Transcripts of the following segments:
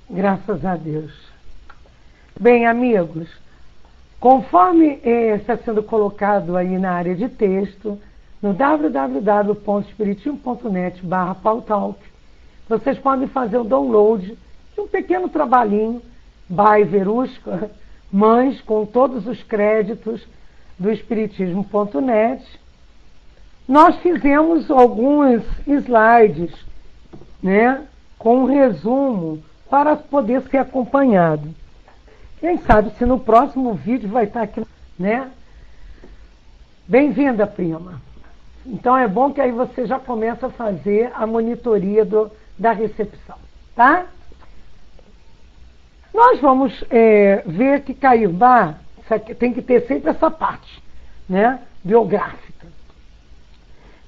Graças a Deus. Bem, amigos, conforme está sendo colocado aí na área de texto, no www.espiritismo.net/pautalk, vocês podem fazer o download de um pequeno trabalhinho, by Verusca Mães, com todos os créditos do Espiritismo.net. Nós fizemos alguns slides, né, com um resumo para poder ser acompanhado. Quem sabe se no próximo vídeo vai estar aqui, né? Bem-vinda, prima. Então é bom que aí você já começa a fazer a monitoria da recepção, tá? Nós vamos ver que Caimbá tem que ter sempre essa parte, né, biográfica.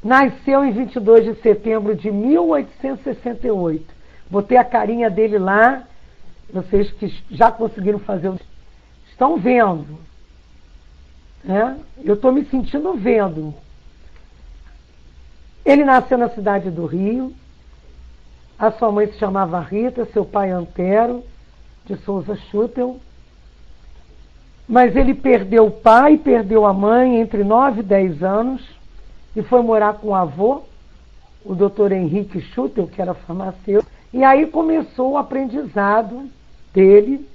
Nasceu em 22 de setembro de 1868. Botei a carinha dele lá. Vocês que já conseguiram fazer, estão vendo, né? Eu estou me sentindo vendo. Ele nasceu na cidade do Rio. A sua mãe se chamava Rita, seu pai Antero de Souza Schutel. Mas ele perdeu o pai e perdeu a mãe entre 9 e 10 anos e foi morar com o avô, o Dr. Henrique Schutel, que era farmacêutico. E aí começou o aprendizado dele.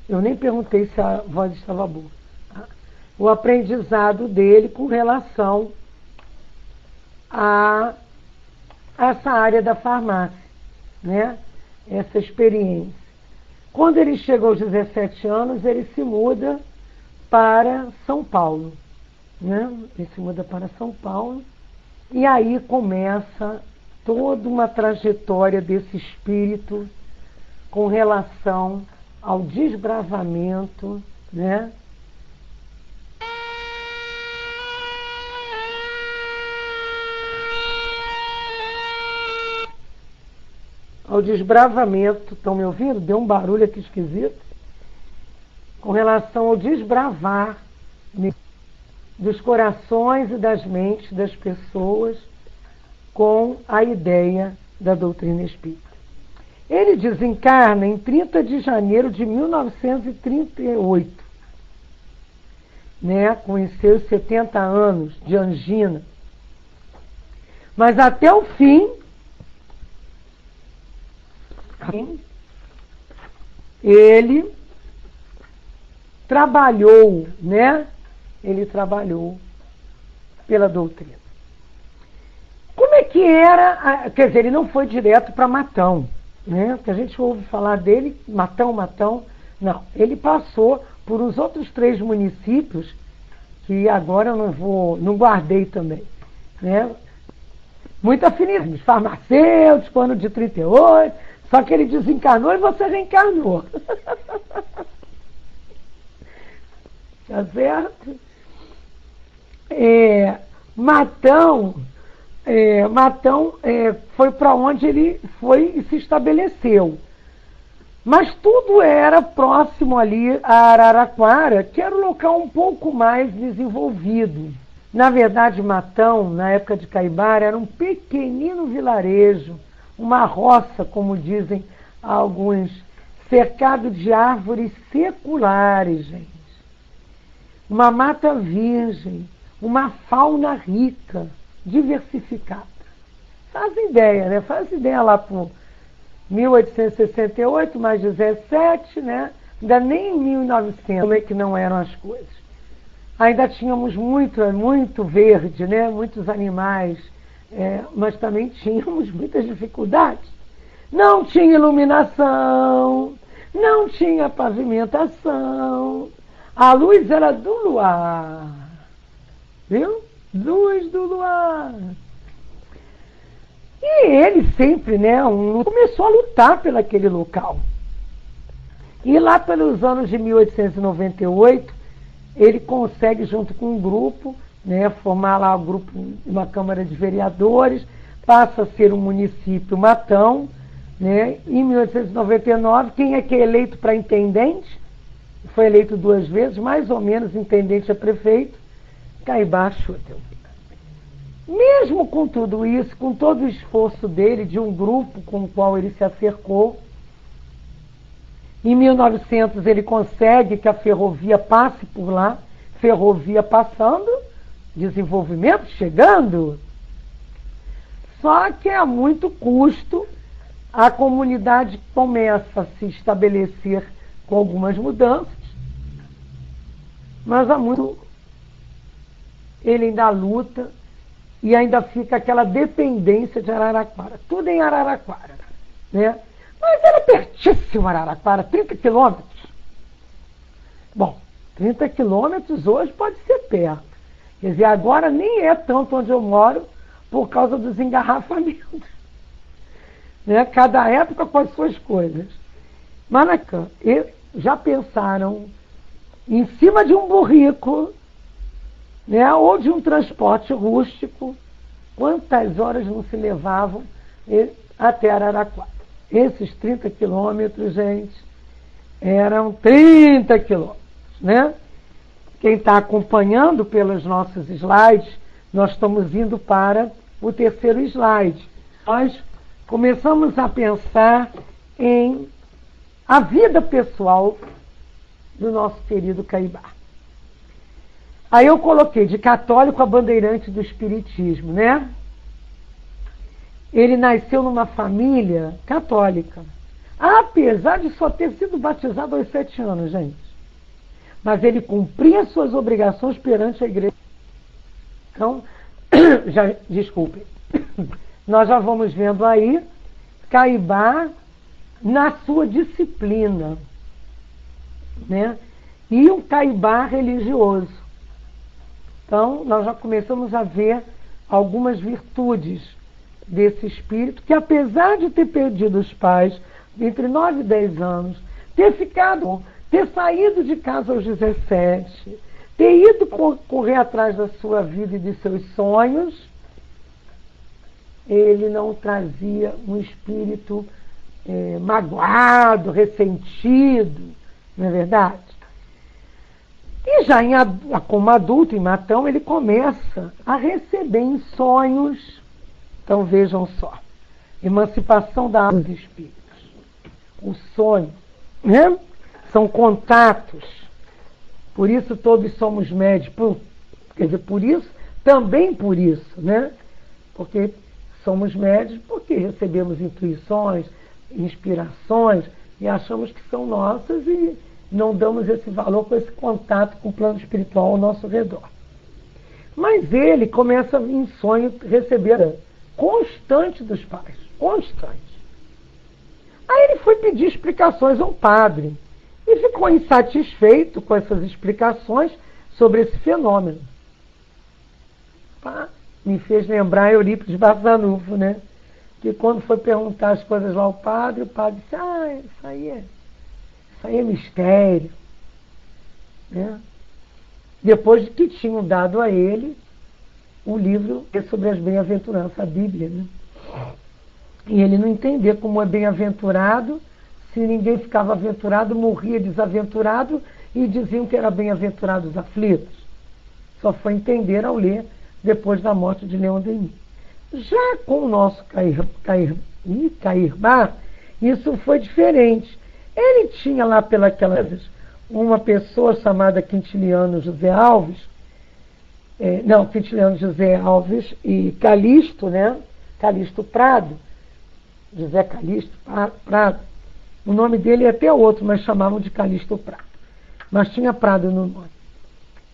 Eu nem perguntei se a voz estava boa. O aprendizado dele com relação a essa área da farmácia, né? Essa experiência. Quando ele chega aos 17 anos, ele se muda para São Paulo, né? Ele se muda para São Paulo e aí começa toda uma trajetória desse espírito com relação ao desbravamento, né? Ao desbravamento, estão me ouvindo? Deu um barulho aqui esquisito. Com relação ao desbravar dos corações e das mentes das pessoas com a ideia da doutrina espírita. Ele desencarna em 30 de janeiro de 1938, né, com os seus 70 anos de angina. Mas até o fim, ele trabalhou, né? Ele trabalhou pela doutrina. Como é que era? Quer dizer, ele não foi direto para Matão, né? Porque a gente ouve falar dele, Matão. Não, ele passou por os outros 3 municípios, que agora eu não guardei também, né? Muita afinidade, farmacêutico, ano de 38, só que ele desencarnou e você reencarnou. Tá certo? Matão foi para onde ele foi e se estabeleceu. Mas tudo era próximo ali a Araraquara, que era um local um pouco mais desenvolvido. Na verdade, Matão, na época de Caimbara, era um pequenino vilarejo, uma roça, como dizem alguns, cercado de árvores seculares, gente. Uma mata virgem, uma fauna rica, diversificada. Faz ideia, né? Faz ideia lá por 1868, mais 17, né? Ainda nem em 1900, como é que não eram as coisas. Ainda tínhamos muito verde, né? Muitos animais, mas também tínhamos muitas dificuldades. Não tinha iluminação, não tinha pavimentação, a luz era do luar, viu? Luz do luar. E ele sempre, né, começou a lutar por aquele local. E lá pelos anos de 1898, ele consegue, junto com um grupo, né, formar lá um grupo, uma Câmara de Vereadores, passa a ser um município Matão, né? Em 1899, quem é que é eleito para intendente? Foi eleito 2 vezes, mais ou menos, intendente a prefeito, Caimbá Schutel. Mesmo com tudo isso, com todo o esforço dele, de um grupo com o qual ele se acercou, Em 1900 ele consegue que a ferrovia passe por lá, ferrovia passando, desenvolvimento chegando. Só que a muito custo a comunidade começa a se estabelecer com algumas mudanças, mas há muito ele ainda luta e ainda fica aquela dependência de Araraquara. Tudo em Araraquara, né? Mas era pertíssimo Araraquara, 30 quilômetros. Bom, 30 quilômetros hoje pode ser perto. Quer dizer, agora nem é tanto onde eu moro por causa dos engarrafamentos. Né? Cada época com as suas coisas. Maracanã, já pensaram em cima de um burrico, né? Ou de um transporte rústico, quantas horas não se levavam até Araraquara? Esses 30 quilômetros, gente, eram 30 quilômetros, né? Quem está acompanhando pelos nossos slides, nós estamos indo para o terceiro slide. Nós começamos a pensar em a vida pessoal do nosso querido Caibá. Aí eu coloquei de católico a bandeirante do espiritismo, né? Ele nasceu numa família católica, apesar de só ter sido batizado aos 7 anos, gente. Mas ele cumpria suas obrigações perante a igreja. Então, desculpem, nós já vamos vendo aí Caibá na sua disciplina, né? E um Caibá religioso. Então, nós já começamos a ver algumas virtudes desse espírito, que apesar de ter perdido os pais entre 9 e 10 anos, ter saído de casa aos 17, ter ido correr atrás da sua vida e de seus sonhos, ele não trazia um espírito magoado, ressentido, não é verdade? E já como adulto, em Matão, ele começa a receber em sonhos. Então vejam só, emancipação da alma dos espíritos, o sonho, né? São contatos, por isso todos somos médios, quer dizer, por isso, também por isso, né? Porque somos médios porque recebemos intuições, inspirações e achamos que são nossas e não damos esse valor com esse contato com o plano espiritual ao nosso redor. Mas ele começa em sonho a receber constante dos pais, constante. Aí ele foi pedir explicações ao padre e ficou insatisfeito com essas explicações sobre esse fenômeno. Me fez lembrar Eurípides Barçanufo, né? Que quando foi perguntar as coisas lá ao padre, o padre disse, isso aí é mistério, né? Depois de que tinham dado a ele o livro sobre as bem-aventuranças, a Bíblia, né? E ele não entender como é bem-aventurado, se ninguém ficava aventurado, morria desaventurado e diziam que era bem-aventurado os aflitos. Só foi entender ao ler depois da morte de Leão Denis. Já com o nosso Caibá, isso foi diferente. Ele tinha lá pelas uma pessoa chamada Quintiliano José Alves, Quintiliano José Alves e Calixto, né? Calixto Prado, José Calixto Prado. O nome dele é até outro, mas chamavam de Calixto Prado. Mas tinha Prado no nome.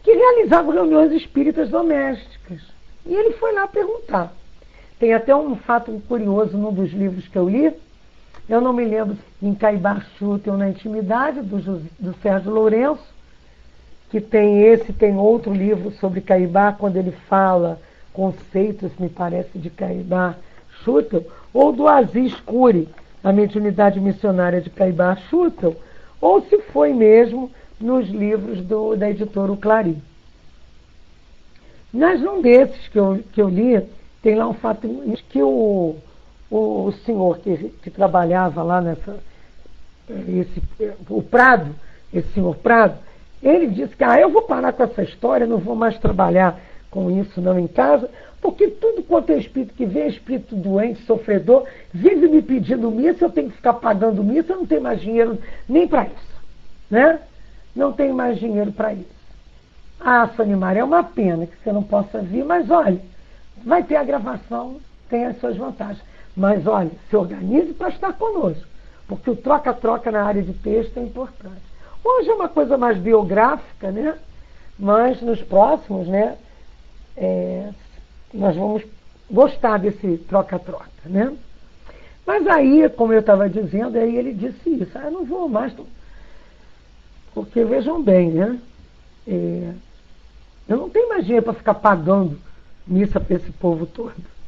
Que realizava reuniões espíritas domésticas. E ele foi lá perguntar. Tem até um fato curioso num dos livros que eu li. Eu não me lembro em Caibá Chútil ou na Intimidade, do Sérgio Lourenço, que tem outro livro sobre Caibá, quando ele fala conceitos, me parece, de Caibá Chútil, ou do Aziz Cury, a mediunidade missionária de Caibá Chútil, ou se foi mesmo nos livros da editora O Clarim. Mas num desses que eu li, tem lá um fato que o senhor que trabalhava lá o senhor Prado, ele disse que eu vou parar com essa história, não vou mais trabalhar com isso não em casa, porque tudo quanto é espírito que vem, espírito doente, sofredor, vive me pedindo missa, eu tenho que ficar pagando missa, eu não tenho mais dinheiro nem para isso, né? Não tenho mais dinheiro para isso. Ah, Sônia Maria, é uma pena que você não possa vir, mas olha, vai ter a gravação, tem as suas vantagens. Mas olha, se organize para estar conosco, porque o troca-troca na área de texto é importante. Hoje é uma coisa mais biográfica, né? Mas nos próximos, né? Nós vamos gostar desse troca-troca, né? Mas aí, como eu estava dizendo, aí ele disse isso. Eu não vou mais, porque vejam bem, né? Eu não tenho mais dinheiro para ficar pagando missa para esse povo todo.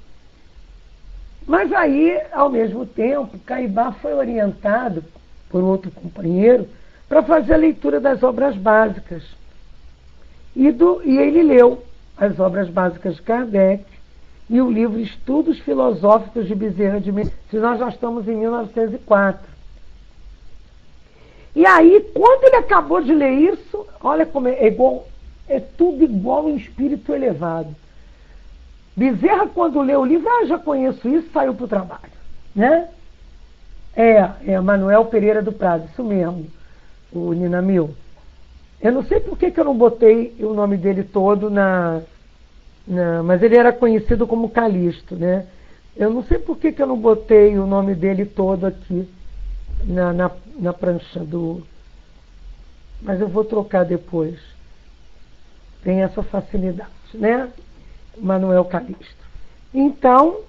Mas aí, ao mesmo tempo, Caibá foi orientado por outro companheiro para fazer a leitura das obras básicas. E ele leu as obras básicas de Kardec e o livro Estudos Filosóficos de Bezerra de Menezes. Nós já estamos em 1904. E aí, quando ele acabou de ler isso, olha como é igual, é tudo igual em espírito elevado. Bezerra, quando leu o livro, já conheço isso, saiu para o trabalho, né? Manuel Pereira do Prado, isso mesmo, o Ninamil. Eu não sei por que eu não botei o nome dele todo mas ele era conhecido como Calixto, né? Eu não sei por que eu não botei o nome dele todo aqui na prancha do... Mas eu vou trocar depois. Tem essa facilidade, né? Manuel Calixto. Então,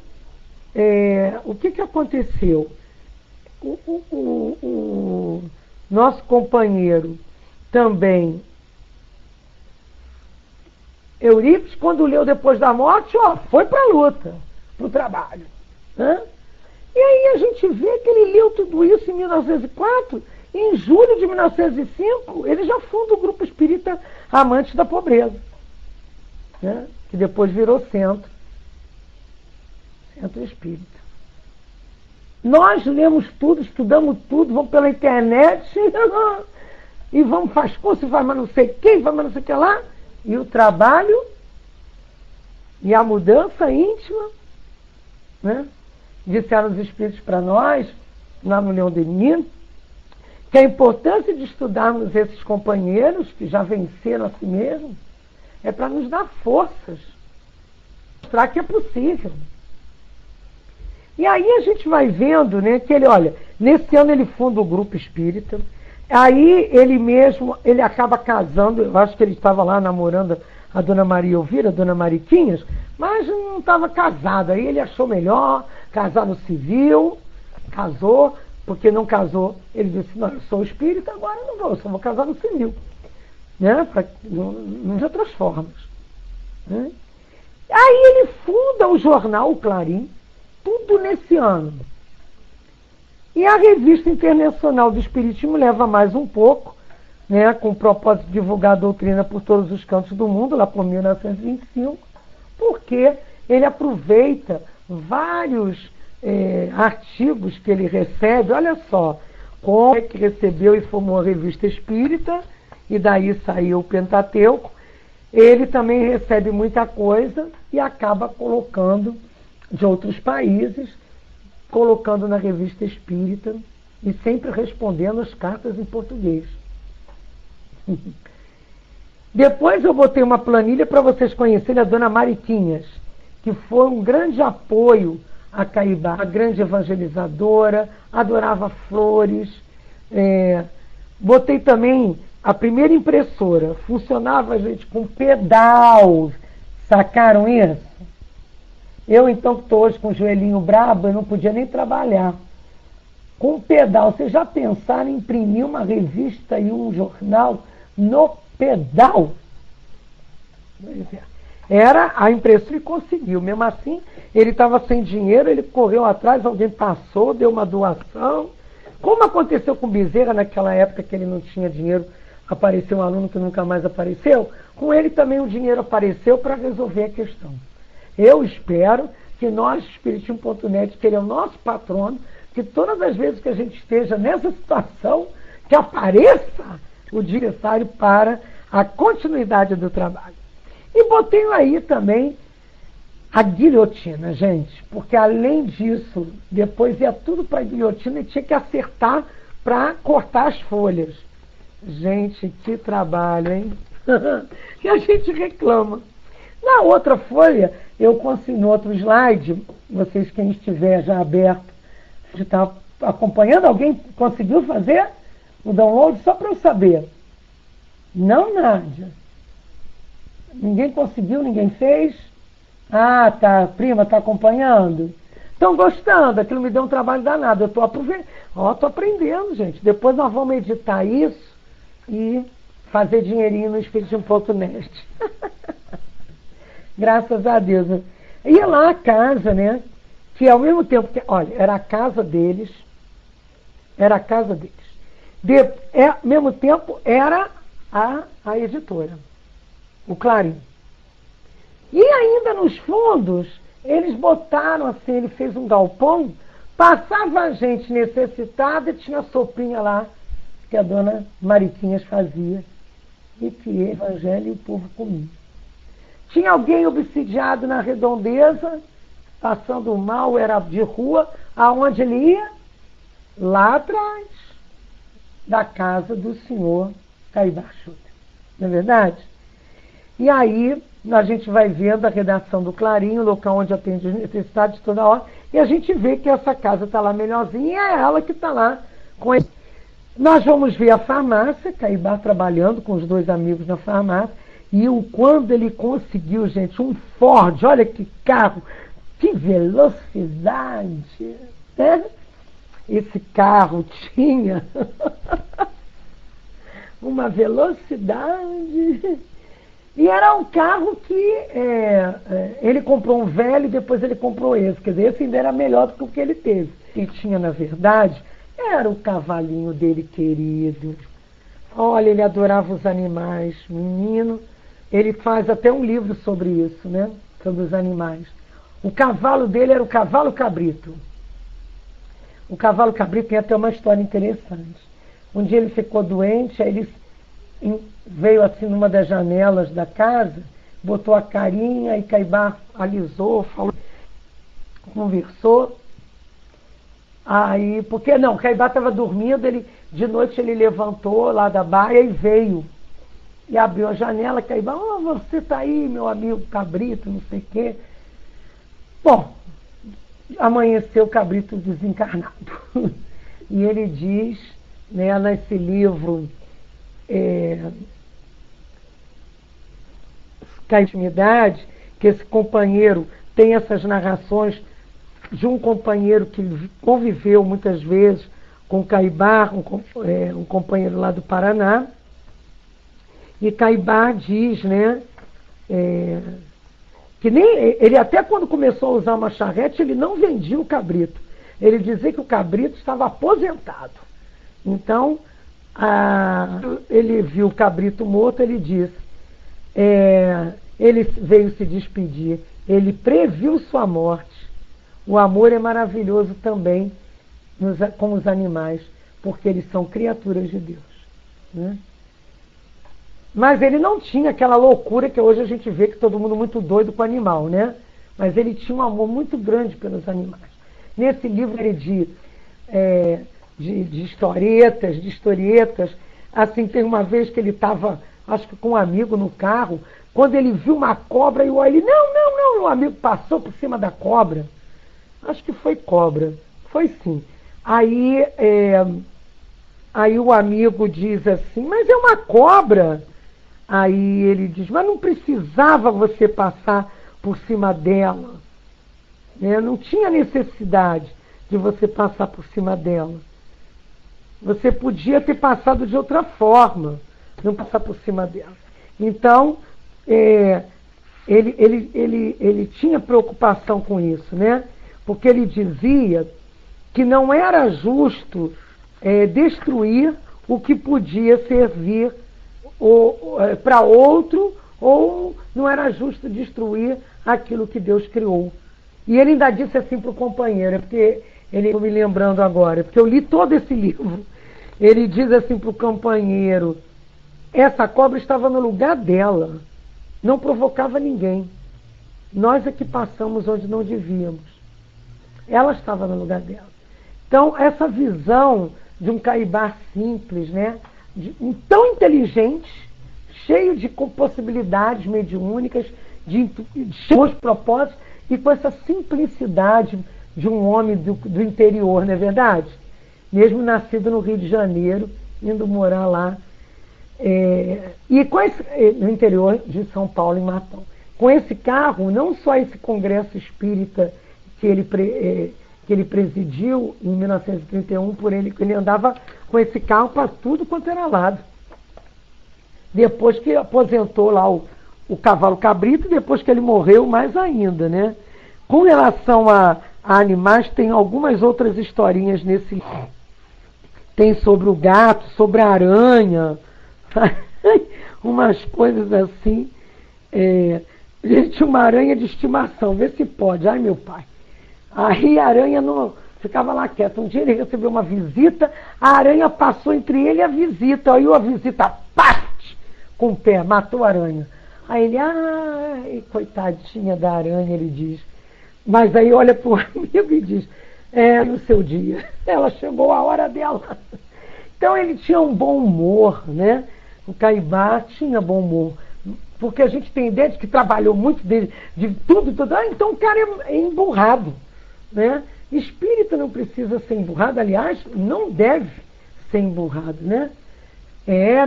o que aconteceu? O nosso companheiro também, Eurípides, quando leu Depois da Morte, foi para a luta, para o trabalho. Né? E aí a gente vê que ele leu tudo isso em 1904, e em julho de 1905, ele já funda o Grupo Espírita Amantes da Pobreza, né? Que depois virou Centro Espírita. Nós lemos tudo, estudamos tudo, vamos pela internet, e faz curso, faz mais não sei quem, faz mais não sei o que lá, e o trabalho, e a mudança íntima, né? Disseram os Espíritos para nós, lá no Leão Denis, que a importância de estudarmos esses companheiros que já venceram a si mesmos é para nos dar forças, mostrar que é possível. E aí a gente vai vendo, né, que ele, olha, nesse ano ele funda o Grupo Espírita, aí ele acaba casando, eu acho que ele estava lá namorando a Dona Maria Elvira, a Dona Mariquinhas, mas não estava casado, aí ele achou melhor casar no civil, casou, porque não casou, ele disse, não, eu sou espírita, agora eu não vou, eu só vou casar no civil, né, de outras formas. Né? Aí ele funda o jornal O Clarim, tudo nesse ano. E a Revista Internacional do Espiritismo leva mais um pouco, né, com o propósito de divulgar a doutrina por todos os cantos do mundo, lá por 1925, porque ele aproveita vários artigos que ele recebe, olha só, como é que recebeu e formou a Revista Espírita, e daí saiu o Pentateuco, ele também recebe muita coisa e acaba colocando de outros países, colocando na Revista Espírita e sempre respondendo as cartas em português. Depois eu botei uma planilha para vocês conhecerem a Dona Mariquinhas, que foi um grande apoio a Caibá, a grande evangelizadora, adorava flores. Botei também a primeira impressora, funcionava, gente, com pedal. Sacaram isso? Eu, então, que estou hoje com o joelhinho brabo, eu não podia nem trabalhar. Com pedal, vocês já pensaram em imprimir uma revista e um jornal no pedal? Era a impressora e conseguiu. Mesmo assim, ele estava sem dinheiro, ele correu atrás, alguém passou, deu uma doação. Como aconteceu com Bezerra naquela época que ele não tinha dinheiro, apareceu um aluno que nunca mais apareceu, com ele também o dinheiro apareceu para resolver a questão. Eu espero que nós, Espiritismo.net, que ele é o nosso patrono, que todas as vezes que a gente esteja nessa situação, que apareça o dia necessário para a continuidade do trabalho. E botei aí também a guilhotina, gente, porque além disso, depois ia tudo para a guilhotina e tinha que acertar para cortar as folhas. Gente, que trabalho, hein? E a gente reclama. Na outra folha, eu consigo, no outro slide, vocês quem estiver já aberto, está acompanhando, alguém conseguiu fazer o download? Só para eu saber. Não, Nádia. Ninguém conseguiu, ninguém fez? Ah, tá, prima, tá acompanhando? Estão gostando, aquilo me deu um trabalho danado. Eu estou aprendendo, gente. Depois nós vamos editar isso e fazer dinheirinho no Espiritismo.net. Graças a Deus. E lá a casa, né? Que ao mesmo tempo que, olha, era a casa deles. Era a casa deles. Ao mesmo tempo era a editora. O Clarim. E ainda nos fundos, eles botaram assim, ele fez um galpão, passava gente necessitada e tinha sopinha lá que a dona Mariquinhas fazia e que o evangelho e o povo comiam. Tinha alguém obsidiado na redondeza, passando mal, era de rua, aonde ele ia? Lá atrás da casa do senhor Caibar Schutter. Não é verdade? E aí a gente vai vendo a redação do Clarim, o local onde atende as necessidades toda hora, e a gente vê que essa casa está lá melhorzinha e é ela que está lá com ele. Nós vamos ver a farmácia, Caibar trabalhando com os dois amigos na farmácia, e quando ele conseguiu, gente, um Ford, olha que carro, que velocidade, né? Esse carro tinha uma velocidade. E era um carro que ele comprou um velho e depois ele comprou esse. Quer dizer, esse ainda era melhor do que o que ele teve. E tinha, na verdade, era o cavalinho dele querido. Olha, ele adorava os animais. Menino, ele faz até um livro sobre isso, né? Sobre os animais. O cavalo dele era o cavalo cabrito. O cavalo cabrito tem até uma história interessante. Um dia ele ficou doente, aí ele veio assim numa das janelas da casa, botou a carinha e Caibar alisou, falou, conversou. Aí, porque não, Caibar estava dormindo, de noite ele levantou lá da baia e veio. E abriu a janela, Caibar, você está aí, meu amigo Cabrito, não sei o quê. Bom, amanheceu o Cabrito desencarnado. E ele diz, né, nesse livro, a intimidade, que esse companheiro tem essas narrações de um companheiro que conviveu muitas vezes com Caibar, um companheiro lá do Paraná, e Caibar diz, né, que nem ele até quando começou a usar uma charrete, ele não vendia o cabrito. Ele dizia que o cabrito estava aposentado. Então, ele viu o cabrito morto, ele disse, ele veio se despedir, ele previu sua morte. O amor é maravilhoso também com os animais, porque eles são criaturas de Deus, né? Mas ele não tinha aquela loucura que hoje a gente vê que todo mundo muito doido com o animal, né? Mas ele tinha um amor muito grande pelos animais. Nesse livro ele de historietas, assim, tem uma vez que ele estava, acho que com um amigo no carro, quando ele viu uma cobra, e ele, não, o amigo passou por cima da cobra. Acho que foi cobra, foi sim. Aí o amigo diz assim, mas é uma cobra. Aí ele diz, mas não precisava você passar por cima dela. Não tinha necessidade de você passar por cima dela. Você podia ter passado de outra forma, não passar por cima dela. Então, ele tinha preocupação com isso, né? Porque ele dizia que não era justo destruir o que podia servir para outro, ou não era justo destruir aquilo que Deus criou. E ele ainda disse assim para o companheiro, porque estou me lembrando agora, porque eu li todo esse livro. Ele diz assim para o companheiro, essa cobra estava no lugar dela. não provocava ninguém. Nós é que passamos onde não devíamos. Ela estava no lugar dela. Então, essa visão de um Caibá simples, né? Tão inteligente, cheio de possibilidades mediúnicas, de bons propósitos, e com essa simplicidade de um homem do interior, não é verdade? Mesmo nascido no Rio de Janeiro, indo morar lá, e com no interior de São Paulo, em Matão. Com esse carro, não só esse congresso espírita que ele presidiu em 1931, ele andava com esse carro para tudo quanto era lado. Depois que aposentou lá o cavalo cabrito, depois que ele morreu, mais ainda, né? Com relação a animais, tem algumas outras historinhas nesse livro. Tem sobre o gato, sobre a aranha, umas coisas assim. Gente, uma aranha de estimação, vê se pode. Ai, meu pai. Aí a aranha não ficava lá quieta. Um dia ele recebeu uma visita, a aranha passou entre ele e a visita. Aí a visita, parte com o pé, matou a aranha. Aí ele, ai, coitadinha da aranha, ele diz. Mas aí olha para o amigo e diz, no seu dia, ela chegou a hora dela. Então ele tinha um bom humor, né? O Caibá tinha bom humor. Porque a gente tem ideia de que trabalhou muito dele, de tudo. Então o cara é emburrado, né? Espírita não precisa ser emburrado, aliás, não deve ser emburrado, né?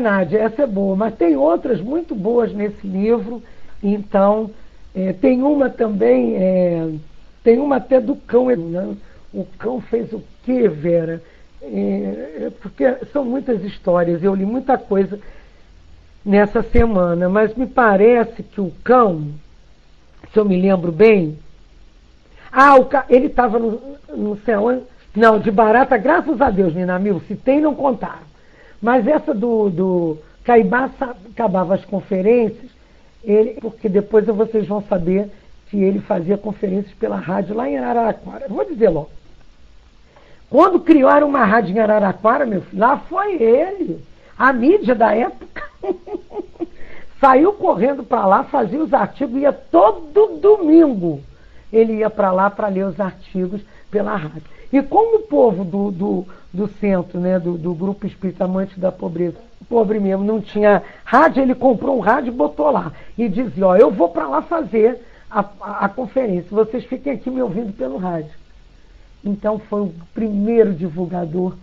Nádia, essa é boa, mas tem outras muito boas nesse livro. Então, tem uma também, tem uma até do cão. Né? O cão fez o quê, Vera? Porque são muitas histórias, eu li muita coisa nessa semana, mas me parece que o cão, se eu me lembro bem, ele estava no céu, não, de barata, graças a Deus, Nina Mil, se tem, não contaram. Mas essa do Caibá acabava as conferências, porque depois vocês vão saber que ele fazia conferências pela rádio lá em Araraquara. Vou dizer logo. Quando criaram uma rádio em Araraquara, meu filho, lá foi ele. A mídia da época saiu correndo para lá, fazia os artigos, ia todo domingo. Ele ia para lá para ler os artigos pela rádio. E como o povo do centro, né, do Grupo Espírita Amante da Pobreza, pobre mesmo, não tinha rádio, ele comprou um rádio e botou lá. E dizia, eu vou para lá fazer a conferência, vocês fiquem aqui me ouvindo pelo rádio. Então foi o primeiro divulgador,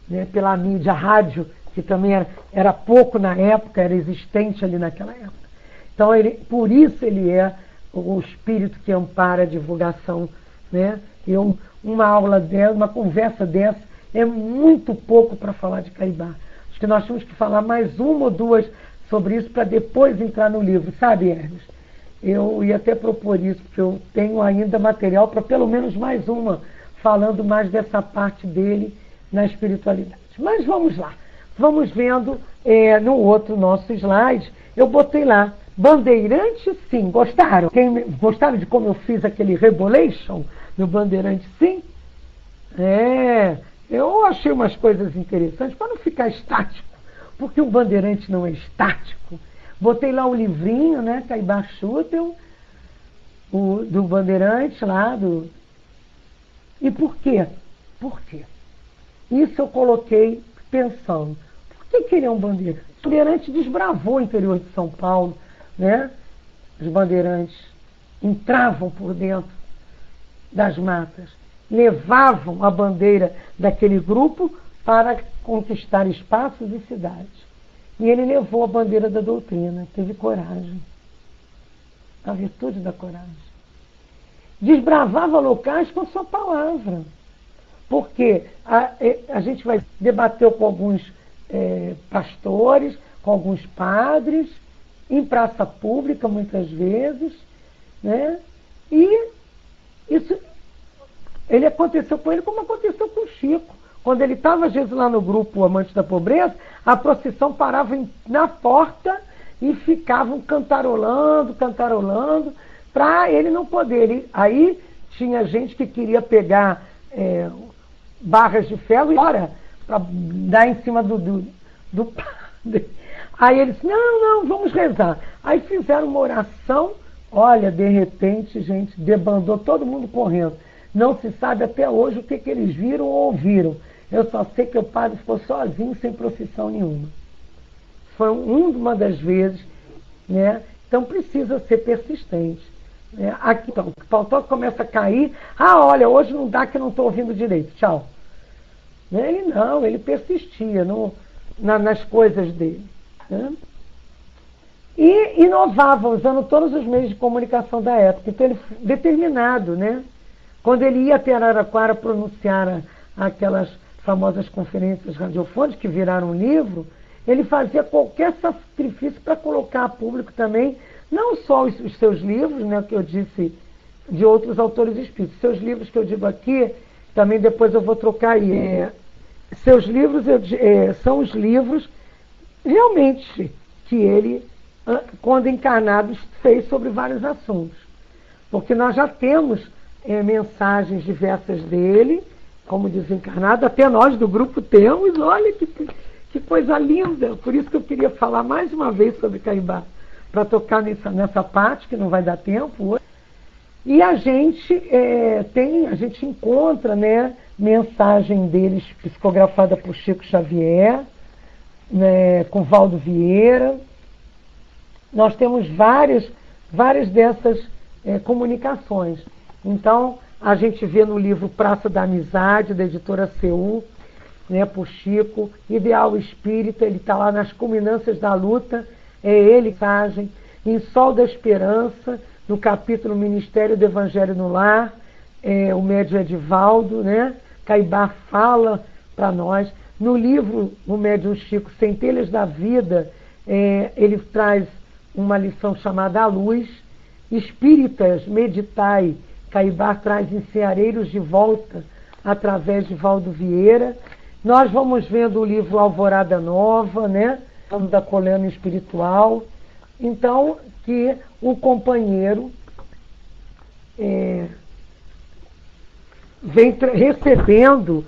né, pela mídia, rádio, que também era pouco na época, era existente ali naquela época. Então, por isso ele é o espírito que ampara a divulgação, né? E uma aula dessa, uma conversa dessa, é muito pouco para falar de Caibá. Acho que nós temos que falar mais uma ou duas sobre isso para depois entrar no livro, sabe, Hermes? Eu ia até propor isso, porque eu tenho ainda material para pelo menos mais uma, falando mais dessa parte dele na espiritualidade. Mas vamos lá. Vamos vendo no outro nosso slide, eu botei lá, Bandeirante sim, gostaram? Gostaram de como eu fiz aquele rebolation no Bandeirante sim? Eu achei umas coisas interessantes, para não ficar estático, porque o Bandeirante não é estático. Botei lá o livrinho, né, Caibá Schutel, do Bandeirante lá, E por quê? Por quê? Isso eu coloquei pensando. Por que ele é um bandeirante? O bandeirante desbravou o interior de São Paulo, né? Os bandeirantes entravam por dentro das matas, levavam a bandeira daquele grupo para conquistar espaços e cidades. E ele levou a bandeira da doutrina, teve coragem, a virtude da coragem. Desbravava locais com sua palavra. Porque a gente vai debater com alguns pastores, com alguns padres, em praça pública muitas vezes, né? E isso ele aconteceu com ele como aconteceu com o Chico. Quando ele estava, às vezes, lá no grupo Amante da Pobreza, a procissão parava na porta e ficavam cantarolando, para ele não poder. Aí tinha gente que queria pegar barras de ferro e para dar em cima do padre. Aí ele disse, não, vamos rezar. Aí fizeram uma oração, olha, de repente, gente, debandou todo mundo correndo. Não se sabe até hoje o que eles viram ou ouviram. Eu só sei que o padre ficou sozinho, sem procissão nenhuma. Foi uma das vezes, né? Então precisa ser persistente. Né? Aqui, então, o pau começa a cair. Olha, hoje não dá que eu não estou ouvindo direito. Tchau. Ele persistia nas coisas dele. Né? E inovava, usando todos os meios de comunicação da época. Então ele determinado, né? Quando ele ia até Araraquara pronunciar aquelas famosas conferências radiofônicas que viraram um livro, ele fazia qualquer sacrifício para colocar a público também, não só os seus livros, né, que eu disse, de outros autores espíritos. Seus livros que eu digo aqui, também depois eu vou trocar aí. Seus livros são os livros realmente que ele, quando encarnado, fez sobre vários assuntos. Porque nós já temos mensagens diversas dele, como desencarnado, até nós do grupo temos, olha que coisa linda. Por isso que eu queria falar mais uma vez sobre Caimbá, para tocar nessa parte, que não vai dar tempo hoje. E a gente encontra, né, mensagem deles psicografada por Chico Xavier, né, com Valdo Vieira. Nós temos várias dessas comunicações. Então, a gente vê no livro Praça da Amizade, da editora Seul, né, por Chico, Ideal Espírita, ele está lá nas culminâncias da luta, ele, mensagem, em Sol da Esperança, no capítulo Ministério do Evangelho no Lar, o médium Edivaldo, né, Caimbá fala para nós. No livro, o médium Chico, Centelhas da Vida, ele traz uma lição chamada A Luz. Espíritas, meditai, Caimbá traz Enseareiros de Volta, através de Valdo Vieira. Nós vamos vendo o livro Alvorada Nova, né, da colônia espiritual. Então, que o companheiro vem recebendo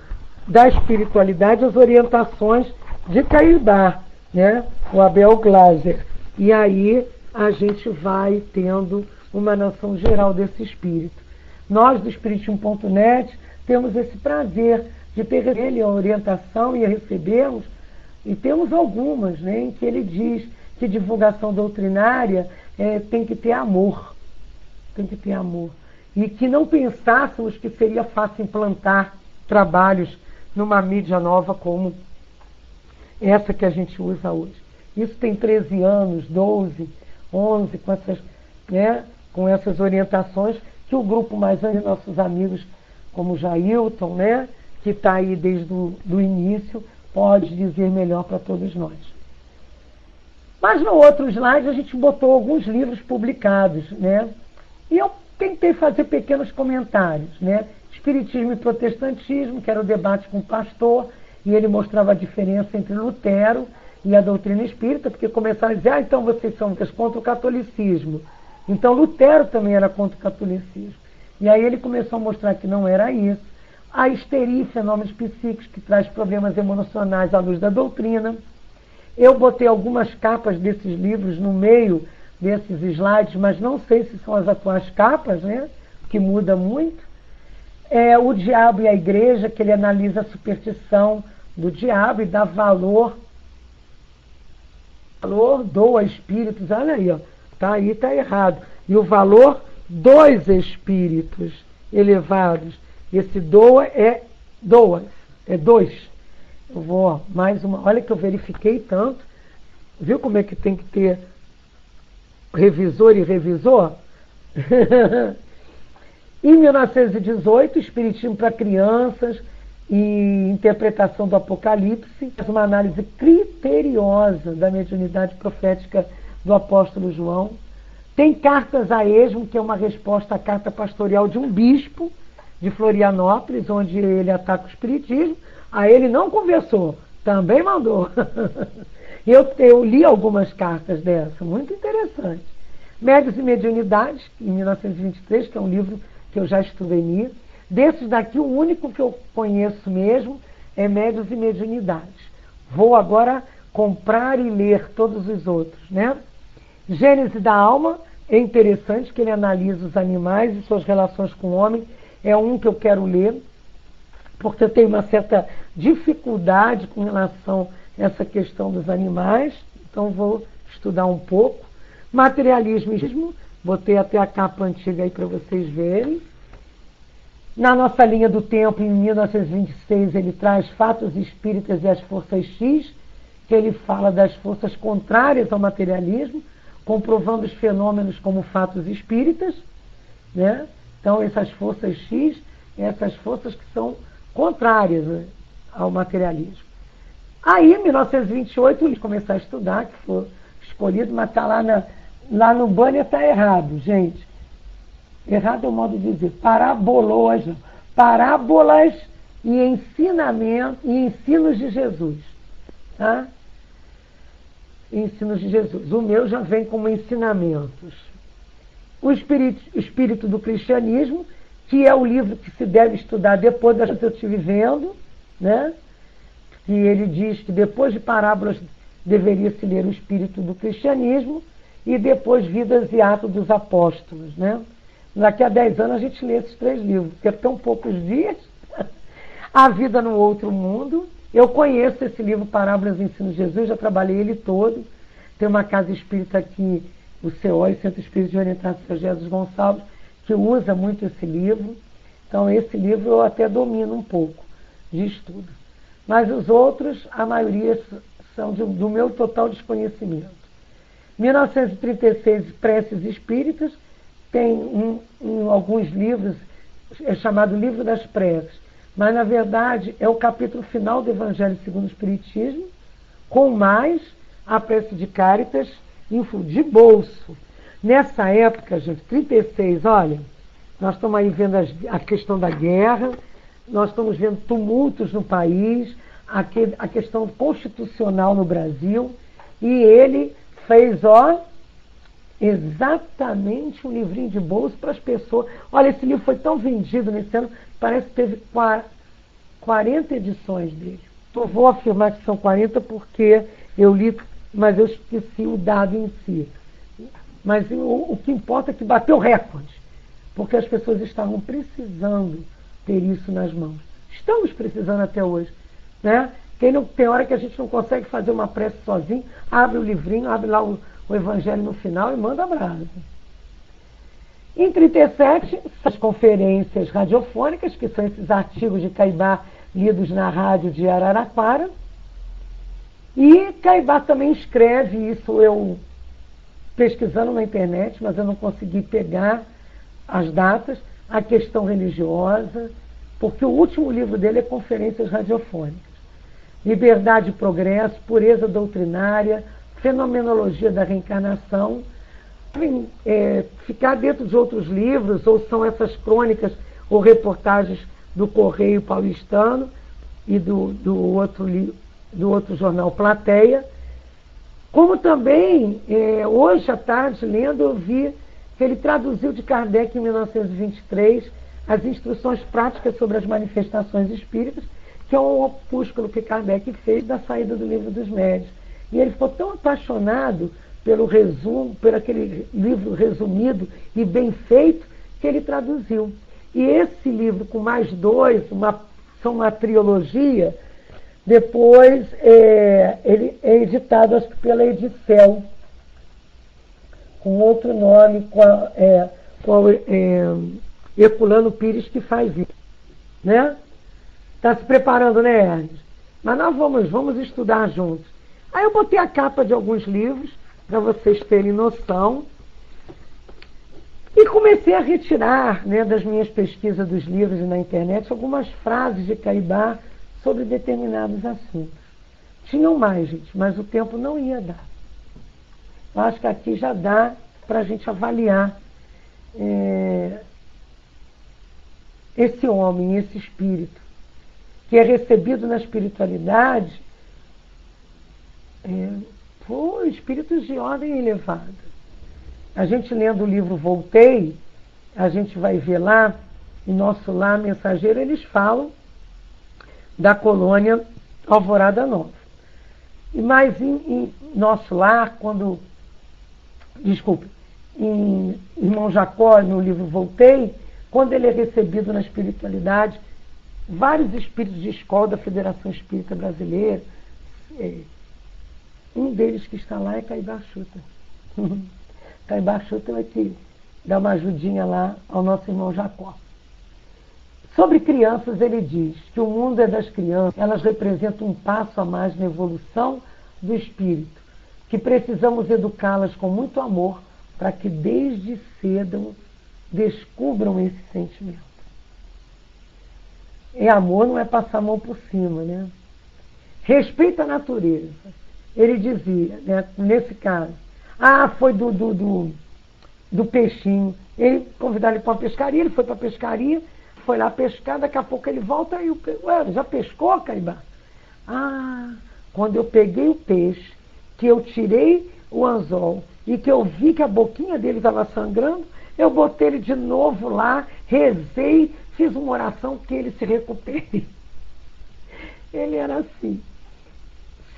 da espiritualidade as orientações de Caimbá, né, o Abel Glaser. E aí a gente vai tendo uma noção geral desse espírito. Nós do Espiritismo.net temos esse prazer de ter ele a orientação e a recebermos, e temos algumas, né, em que ele diz que divulgação doutrinária tem que ter amor. Tem que ter amor. E que não pensássemos que seria fácil implantar trabalhos numa mídia nova como essa que a gente usa hoje. Isso tem 13 anos, 12, 11, com essas orientações que o grupo mais antigo, nossos amigos como Jailton, né, que está aí desde o início, pode dizer melhor para todos nós. Mas no outro slide a gente botou alguns livros publicados, né? E eu tentei fazer pequenos comentários, né? Espiritismo e Protestantismo, que era o debate com o pastor, e ele mostrava a diferença entre Lutero e a doutrina espírita, porque começaram a dizer, então vocês são contra o catolicismo. Então Lutero também era contra o catolicismo. E aí ele começou a mostrar que não era isso. A histeria e fenômenos psíquicos, que traz problemas emocionais à luz da doutrina. Eu botei algumas capas desses livros no meio desses slides, mas não sei se são as atuais capas, né? Que muda muito. O Diabo e a Igreja, que ele analisa a superstição do diabo e dá valor doa espíritos, olha aí, ó, tá aí, tá errado. E o valor dos espíritos elevados. Esse doa é dois. Eu vou, mais uma, olha que eu verifiquei tanto. Viu como é que tem que ter revisor e revisor? Em 1918, Espiritismo para Crianças e Interpretação do Apocalipse, uma análise criteriosa da mediunidade profética do apóstolo João. Tem Cartas a Esmo, que é uma resposta à carta pastoral de um bispo de Florianópolis, onde ele ataca o espiritismo. Aí ele não conversou, também mandou. Eu li algumas cartas dessa, muito interessante. Médios e Mediunidades, em 1923, que é um livro que eu já estudei. Desses daqui, o único que eu conheço mesmo é Médios e Mediunidades. Vou agora comprar e ler todos os outros, né? Gênese da Alma é interessante, que ele analisa os animais e suas relações com o homem. É um que eu quero ler, porque eu tenho uma certa dificuldade com relação a essa questão dos animais, então vou estudar um pouco. Materialismo, botei até a capa antiga aí para vocês verem. Na nossa linha do tempo, em 1926, ele traz Fatos Espíritas e as Forças X, que ele fala das forças contrárias ao materialismo, comprovando os fenômenos como fatos espíritas, né? Então, essas forças X, essas forças que são contrárias, né, ao materialismo. Aí, em 1928, ele começou a estudar, que foi escolhido, mas está lá no banner, está errado, gente. Errado é o modo de dizer. Parábolas e ensinamento e ensinos de Jesus. Tá? Ensinos de Jesus. O meu já vem como ensinamentos. O Espírito do Cristianismo, que é o livro que se deve estudar depois das que eu estive vendo, né? Que ele diz que depois de Parábolas deveria se ler o Espírito do Cristianismo e depois Vidas e Atos dos Apóstolos, né? Daqui a 10 anos a gente lê esses 3 livros, porque é tão poucos dias. A Vida no Outro Mundo. Eu conheço esse livro, Parábolas e Ensinos de Jesus, já trabalhei ele todo. Tem uma casa espírita aqui, o CEOI, Centro Espírita de Orientação São Jesus Gonçalves, que usa muito esse livro. Então, esse livro eu até domino um pouco de estudo. Mas os outros, a maioria são do meu total desconhecimento. 1936, Preces Espíritas, tem alguns livros, é chamado Livro das Preces, mas na verdade é o capítulo final do Evangelho segundo o Espiritismo, com mais a prece de Cáritas, de bolso. Nessa época, gente, 36, olha, nós estamos aí vendo a questão da guerra, nós estamos vendo tumultos no país, a questão constitucional no Brasil, e ele fez, exatamente um livrinho de bolso para as pessoas. Olha, esse livro foi tão vendido nesse ano, parece que teve 40 edições dele. Eu vou afirmar que são 40 porque eu li, mas eu esqueci o dado em si. Mas o que importa é que bateu recorde, porque as pessoas estavam precisando ter isso nas mãos. Estamos precisando até hoje, né? Tem hora que a gente não consegue fazer uma prece sozinho, abre o livrinho, abre lá o Evangelho no final e manda abraço. Em 37, as conferências radiofônicas, que são esses artigos de Caibá lidos na rádio de Araraquara. E Caibá também escreve, isso eu pesquisando na internet, mas eu não consegui pegar as datas, a questão religiosa, porque o último livro dele é Conferências Radiofônicas. Liberdade e Progresso, Pureza Doutrinária, Fenomenologia da Reencarnação. Ficar dentro de outros livros, ou são essas crônicas ou reportagens do Correio Paulistano e do outro jornal Plateia. Como também, hoje à tarde, lendo, eu vi que ele traduziu de Kardec em 1923 as Instruções Práticas sobre as Manifestações Espíritas, que é um opúsculo que Kardec fez da saída do Livro dos Médiuns. E ele ficou tão apaixonado pelo resumo, por aquele livro resumido e bem feito, que ele traduziu. E esse livro, com mais 2, são uma trilogia, depois ele é editado, acho que pela Edicel, com outro nome, com Herculano Pires, que faz isso. Né? Está se preparando, né, Ernest? Mas nós vamos estudar juntos. Aí eu botei a capa de alguns livros, para vocês terem noção, e comecei a retirar, né, das minhas pesquisas dos livros e na internet algumas frases de Caibá sobre determinados assuntos. Tinham mais, gente, mas o tempo não ia dar. Eu acho que aqui já dá para a gente avaliar esse homem, esse espírito, que é recebido na espiritualidade por espíritos de ordem elevada. A gente lendo o livro Voltei, a gente vai ver lá, em nosso Lar Mensageiro, eles falam da colônia Alvorada Nova. Mas em nosso lar, em Irmão Jacó, no livro Voltei, quando ele é recebido na espiritualidade, vários espíritos de escola da Federação Espírita Brasileira, um deles que está lá é Caibá Chuta. Caibá Chuta vai que dá uma ajudinha lá ao nosso irmão Jacó. Sobre crianças, ele diz que o mundo é das crianças, elas representam um passo a mais na evolução do espírito, que precisamos educá-las com muito amor para que desde cedo descubram esse sentimento. E amor não é passar a mão por cima, né? Respeito à natureza. Ele dizia, né, nesse caso, foi do peixinho. Ele convidaram ele para uma pescaria, ele foi para a pescaria, foi lá pescar, daqui a pouco ele volta e já pescou, Caibá? Quando eu peguei o peixe, que eu tirei o anzol e que eu vi que a boquinha dele estava sangrando, eu botei ele de novo lá, rezei, fiz uma oração que ele se recupere. Ele era assim.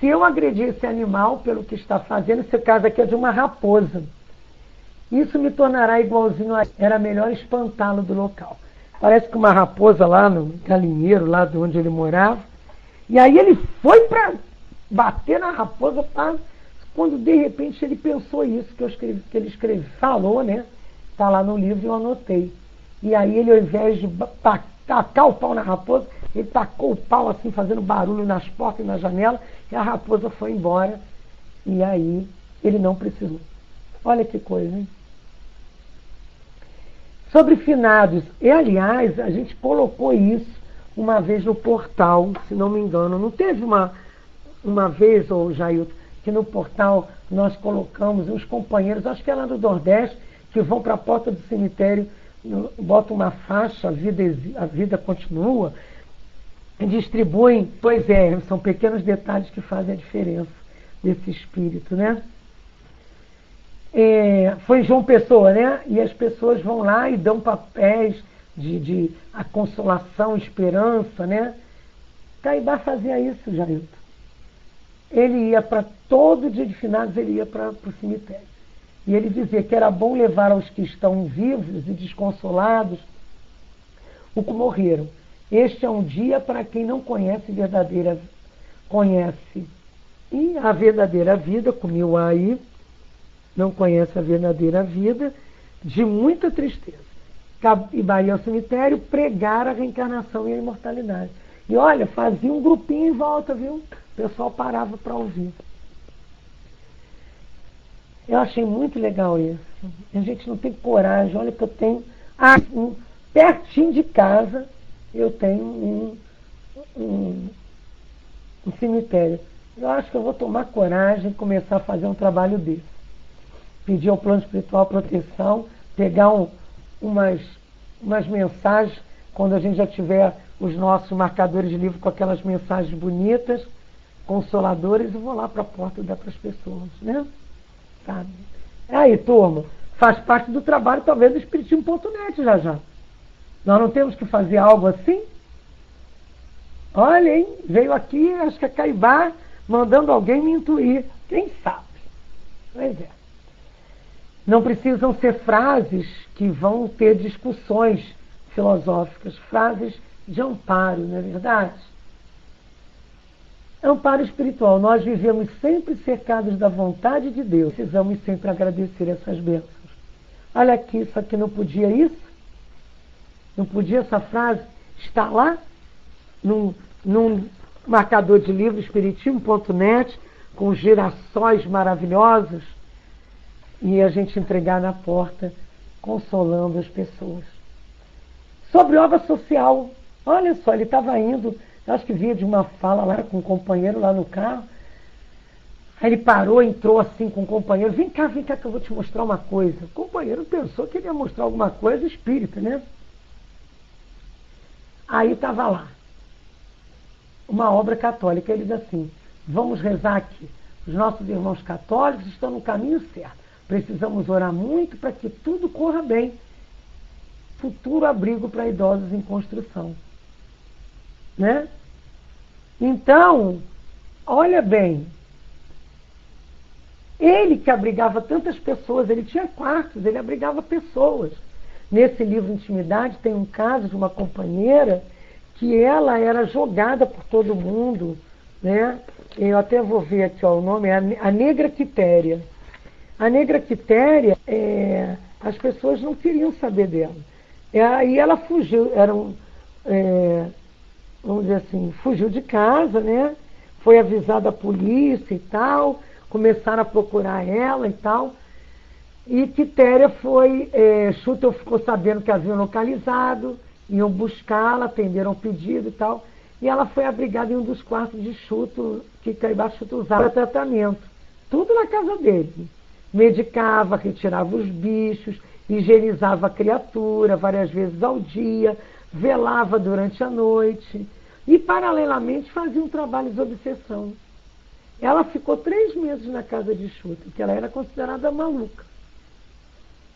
Se eu agredir esse animal pelo que está fazendo, esse caso aqui é de uma raposa, isso me tornará igualzinho a... Era melhor espantá-lo do local. Parece que uma raposa lá no galinheiro, lá de onde ele morava, e aí ele foi para bater na raposa, quando de repente ele pensou isso, que ele falou, né? Está lá no livro e eu anotei. E aí ele, ao invés de tacar o pau na raposa, ele tacou o pau assim, fazendo barulho nas portas e na janela, e a raposa foi embora. E aí ele não precisou. Olha que coisa, hein? Sobre finados, e aliás, a gente colocou isso uma vez no portal, se não me engano. Não teve uma vez, ô Jailton, que no portal nós colocamos uns companheiros, acho que é lá do Nordeste, que vão para a porta do cemitério, botam uma faixa, a vida continua, e distribuem. Pois é, são pequenos detalhes que fazem a diferença desse espírito, né? Foi em João Pessoa, né? E as pessoas vão lá e dão papéis de a consolação, esperança, né? Caibá fazia isso, Jailton. Ele ia para todo dia de finados, ele ia para o cemitério. E ele dizia que era bom levar aos que estão vivos e desconsolados o que morreram. Este é um dia para quem não conhece e a verdadeira vida, comiu aí, não conhece a verdadeira vida, de muita tristeza. Caibá ia ao cemitério pregar a reencarnação e a imortalidade. E olha, fazia um grupinho em volta, viu? O pessoal parava para ouvir. Eu achei muito legal isso. A gente não tem coragem. Olha que eu tenho... pertinho de casa, eu tenho um cemitério. Eu acho que eu vou tomar coragem e começar a fazer um trabalho desse. Pedir ao plano espiritual proteção, pegar umas mensagens, quando a gente já tiver os nossos marcadores de livro com aquelas mensagens bonitas, consoladoras, e vou lá para a porta e dar para as pessoas, né? Sabe? Aí, turma, faz parte do trabalho, talvez, do Espiritismo.net já. Nós não temos que fazer algo assim? Olha, hein? Veio aqui, acho que é Caibá, mandando alguém me intuir. Quem sabe? Pois é. Não precisam ser frases que vão ter discussões filosóficas, frases de amparo, não é verdade? Amparo espiritual. Nós vivemos sempre cercados da vontade de Deus. Precisamos sempre agradecer essas bênçãos. Olha aqui, isso aqui não podia isso? Não podia essa frase estar lá? Num marcador de livro, Espiritismo.net, com girassóis maravilhosos, e a gente entregar na porta, consolando as pessoas. Sobre obra social, olha só, ele estava indo, acho que vinha de uma fala lá com um companheiro lá no carro, aí ele parou, entrou assim com o companheiro, vem cá que eu vou te mostrar uma coisa. O companheiro pensou que ele ia mostrar alguma coisa espírita, né? Aí estava lá, uma obra católica, ele diz assim, vamos rezar aqui, os nossos irmãos católicos estão no caminho certo, precisamos orar muito para que tudo corra bem, futuro abrigo para idosos em construção, né? Então, olha bem, Ele que abrigava tantas pessoas, ele tinha quartos, ele abrigava pessoas. Nesse livro Intimidade tem um caso de uma companheira que ela era jogada por todo mundo, né? Eu até vou ver aqui, ó, o nome é a Negra Quitéria. A Negra Quitéria, as pessoas não queriam saber dela. Aí ela fugiu, vamos dizer assim, fugiu de casa, né? Foi avisada a polícia e tal, começaram a procurar ela e tal. E Quitéria Schutel ficou sabendo que haviam localizado, iam buscá-la, atenderam o pedido e tal. E ela foi abrigada em um dos quartos de Schutel, que Caibá Schutel usava para tratamento. Tudo na casa dele. Medicava, retirava os bichos, higienizava a criatura várias vezes ao dia, velava durante a noite e, paralelamente, fazia um trabalho de obsessão. Ela ficou 3 meses na casa de Schutel, porque ela era considerada maluca.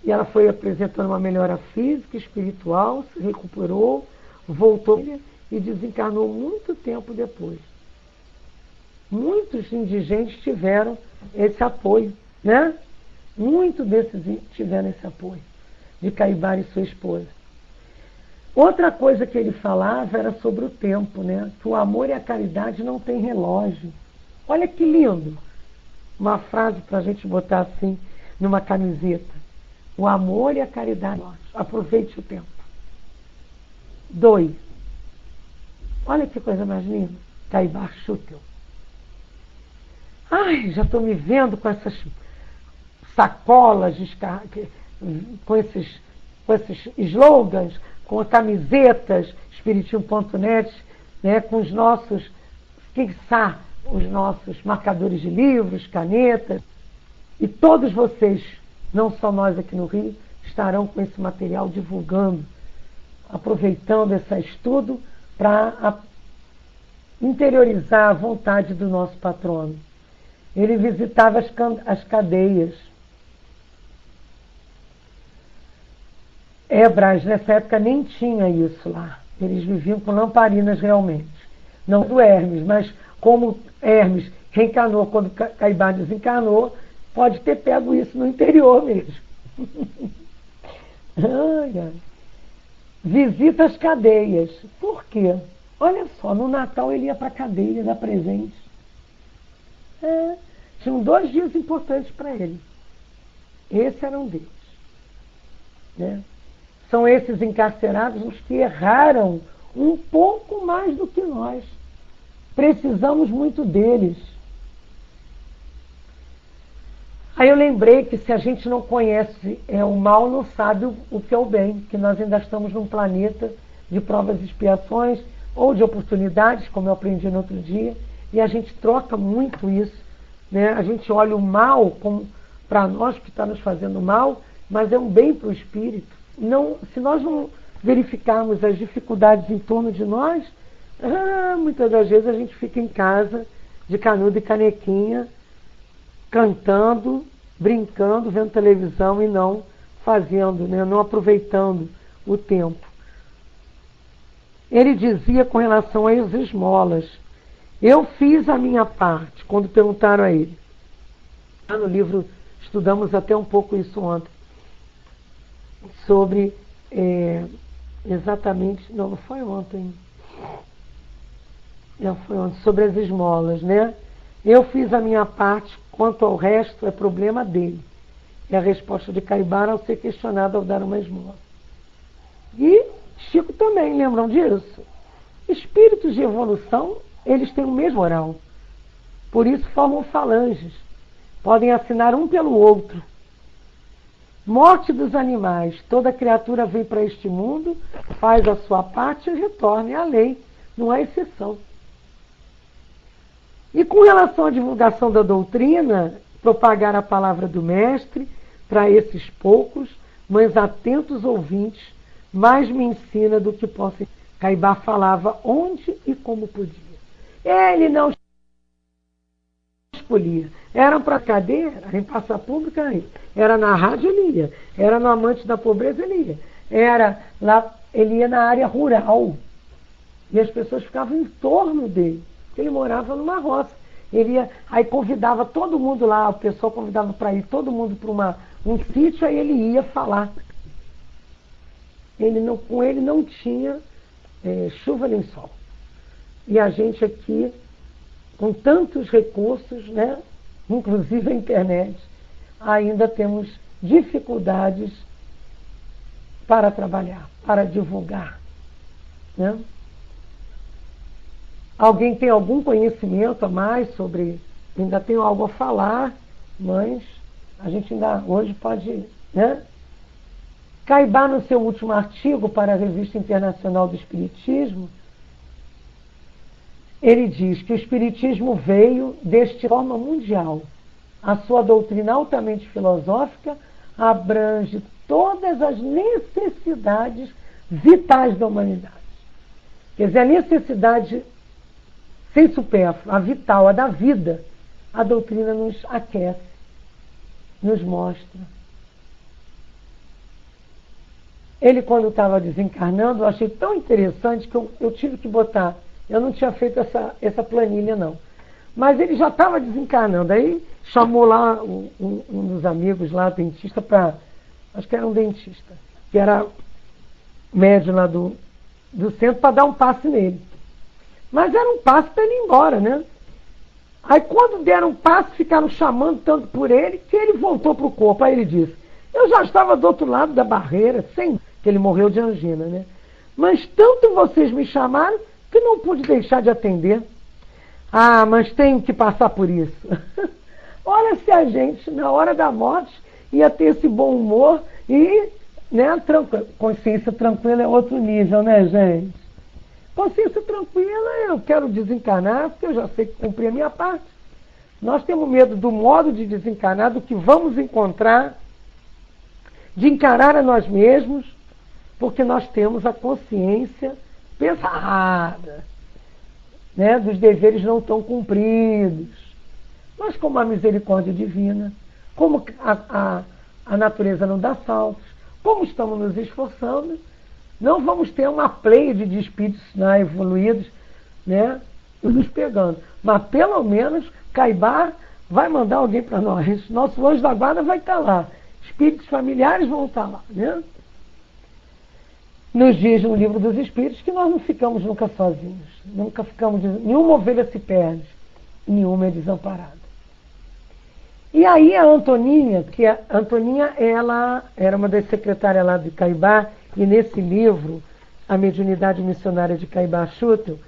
E ela foi apresentando uma melhora física, espiritual, se recuperou, voltou e desencarnou muito tempo depois. Muitos indigentes tiveram esse apoio, né? Muitos desses tiveram esse apoio de Caibá e sua esposa. Outra coisa que ele falava era sobre o tempo, né? Que o amor e a caridade não têm relógio. Olha que lindo! Uma frase para a gente botar assim numa camiseta. O amor e a caridade. Aproveite o tempo. 2. Olha que coisa mais linda. Caibá Schutel. Ai, já estou me vendo com essas sacolas, com esses slogans, com camisetas, espiritismo.net, né, com os nossos, quiçá, os nossos marcadores de livros, canetas. E todos vocês, não só nós aqui no Rio, estarão com esse material divulgando, aproveitando esse estudo para interiorizar a vontade do nosso patrono. Ele visitava as cadeias. Brás, nessa época nem tinha isso lá. Eles viviam com lamparinas realmente. Não do Hermes, mas como Hermes reencarnou quando Caibá desencarnou, pode ter pego isso no interior mesmo. Visita as cadeias. Por quê? Olha só, no Natal ele ia para a cadeia dar presente. Tinham 2 dias importantes para ele. Esse era um deles. Né? São esses encarcerados os que erraram um pouco mais do que nós. Precisamos muito deles. Aí eu lembrei que se a gente não conhece o mal, não sabe o que é o bem, que nós ainda estamos num planeta de provas e expiações, ou de oportunidades, como eu aprendi no outro dia, e a gente troca muito isso. Né? A gente olha o mal como para nós que está nos fazendo mal, mas é um bem para o espírito. Se nós não verificarmos as dificuldades em torno de nós, muitas das vezes a gente fica em casa de canudo e canequinha, cantando, brincando, vendo televisão e não fazendo, né? Não aproveitando o tempo. Ele dizia com relação às esmolas: eu fiz a minha parte, quando perguntaram a ele. No livro, estudamos até um pouco isso ontem, sobre, exatamente, não foi ontem, sobre as esmolas, né? Eu fiz a minha parte, quanto ao resto é problema dele. É a resposta de Caibá ao ser questionado ao dar uma esmola. E Chico também, lembram disso? Espíritos de evolução, eles têm o mesmo oral. Por isso formam falanges. Podem assinar um pelo outro. Morte dos animais. Toda criatura vem para este mundo, faz a sua parte e retorna. É a lei, não há exceção. E com relação à divulgação da doutrina, propagar a palavra do Mestre para esses poucos, mas atentos ouvintes, mais me ensina do que posso. Caibá falava onde e como podia. Ele não escolhia. Era para a cadeia, era em praça pública, era na rádio, ele ia. Era no Amante da Pobreza, ele ia. Era lá, ele ia na área rural. E as pessoas ficavam em torno dele. Ele morava numa roça. Aí convidava todo mundo lá, o pessoal convidava para ir todo mundo para um sítio, aí ele ia falar. Com ele não tinha chuva nem sol. E a gente aqui, com tantos recursos, né, inclusive a internet, ainda temos dificuldades para trabalhar, para divulgar. Né? Alguém tem algum conhecimento a mais sobre... Ainda tenho algo a falar, mas a gente ainda hoje pode... Né? Caibá, no seu último artigo para a Revista Internacional do Espiritismo, ele diz que o Espiritismo veio desta forma mundial. A sua doutrina altamente filosófica abrange todas as necessidades vitais da humanidade. Quer dizer, a necessidade sem supérfluo, a vital, a da vida, a doutrina nos aquece, nos mostra. Ele, quando estava desencarnando, eu achei tão interessante que eu tive que botar. Eu não tinha feito essa planilha, não. Mas ele já estava desencarnando. Aí chamou lá um dos amigos lá, dentista, acho que era um dentista, que era médium lá do centro, para dar um passe nele. Mas era um passe para ele ir embora, né? Aí quando deram um passe, ficaram chamando tanto por ele, que ele voltou para o corpo. Aí ele disse, eu já estava do outro lado da barreira, que ele morreu de angina, né? Mas tanto vocês me chamaram que não pude deixar de atender. Ah, mas tenho que passar por isso. Olha, se a gente, na hora da morte, ia ter esse bom humor e, né, consciência tranquila é outro nível, né, gente? Consciência tranquila, eu quero desencarnar, porque eu já sei que cumpri a minha parte. Nós temos medo do modo de desencarnar, do que vamos encontrar, de encarar a nós mesmos, porque nós temos a consciência pesada, né, dos deveres não tão cumpridos. Mas como a misericórdia divina, como a natureza não dá saltos, como estamos nos esforçando, não vamos ter uma pleiade de espíritos evoluídos, né, nos pegando. Mas pelo menos Caibá vai mandar alguém para nós. Nosso anjo da guarda vai estar lá. Espíritos familiares vão estar lá, né? Nos diz no Livro dos Espíritos que nós não ficamos nunca sozinhos. Nunca ficamos... Nenhuma ovelha se perde, nenhuma é desamparada. E aí a Antoninha, ela era uma das secretárias lá de Caibá, e nesse livro, A Mediunidade Missionária de Caibá Schutel,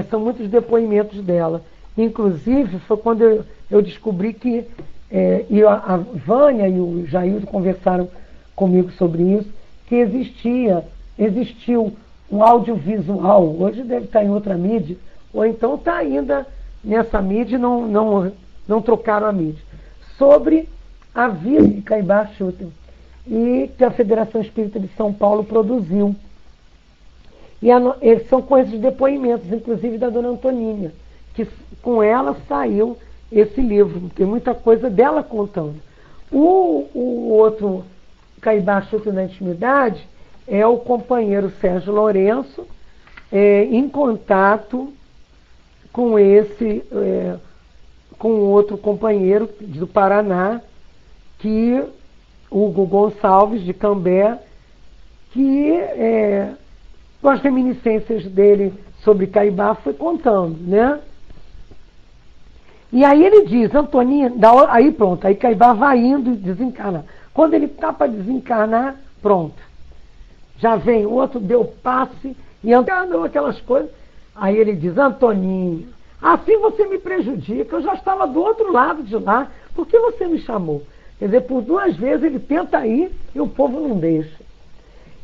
são muitos depoimentos dela. Inclusive, foi quando eu descobri que, e a Vânia e o Jaildo conversaram comigo sobre isso, que existiu um audiovisual, hoje deve estar em outra mídia, ou então está ainda nessa mídia e não trocaram a mídia, sobre a vida de Caibá Schutel, e que a Federação Espírita de São Paulo produziu. E são com esses depoimentos, inclusive da dona Antoninha, que com ela saiu esse livro, tem muita coisa dela contando. O outro Caibá Schutel na Intimidade é o companheiro Sérgio Lourenço, em contato com com outro companheiro do Paraná, que Hugo Gonçalves, de Cambé, que com as reminiscências dele sobre Caibá foi contando, né? E aí ele diz, Antoninha, aí pronto, aí Caibá vai indo desencarnar. Quando ele está para desencarnar, pronto. Já vem outro, deu passe e encarnou aquelas coisas. Aí ele diz, Antoninho, assim você me prejudica, eu já estava do outro lado de lá, por que você me chamou? Quer dizer, por 2 vezes ele tenta ir e o povo não deixa.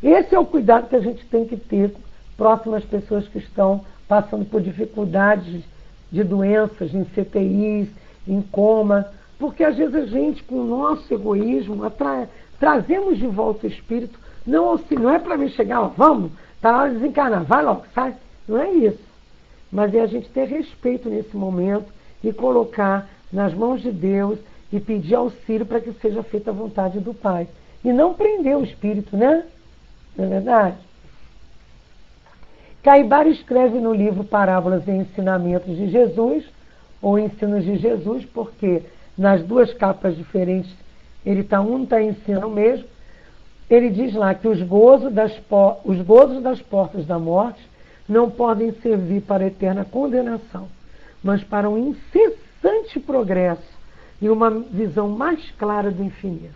Esse é o cuidado que a gente tem que ter próximo às pessoas que estão passando por dificuldades de doenças, em CTIs, em coma, porque às vezes a gente, com o nosso egoísmo, trazemos de volta o espírito. Não é para mim chegar, vamos, está na hora de desencarnar, vai logo, sai. Não é isso. Mas é a gente ter respeito nesse momento e colocar nas mãos de Deus e pedir auxílio para que seja feita a vontade do Pai. E não prender o espírito, né? Não é verdade? Caibá escreve no livro Parábolas e Ensinamentos de Jesus ou ensinos de Jesus, porque nas duas capas diferentes um está ensinando o mesmo. Ele diz lá que os gozos das portas da morte não podem servir para a eterna condenação, mas para um incessante progresso e uma visão mais clara do infinito.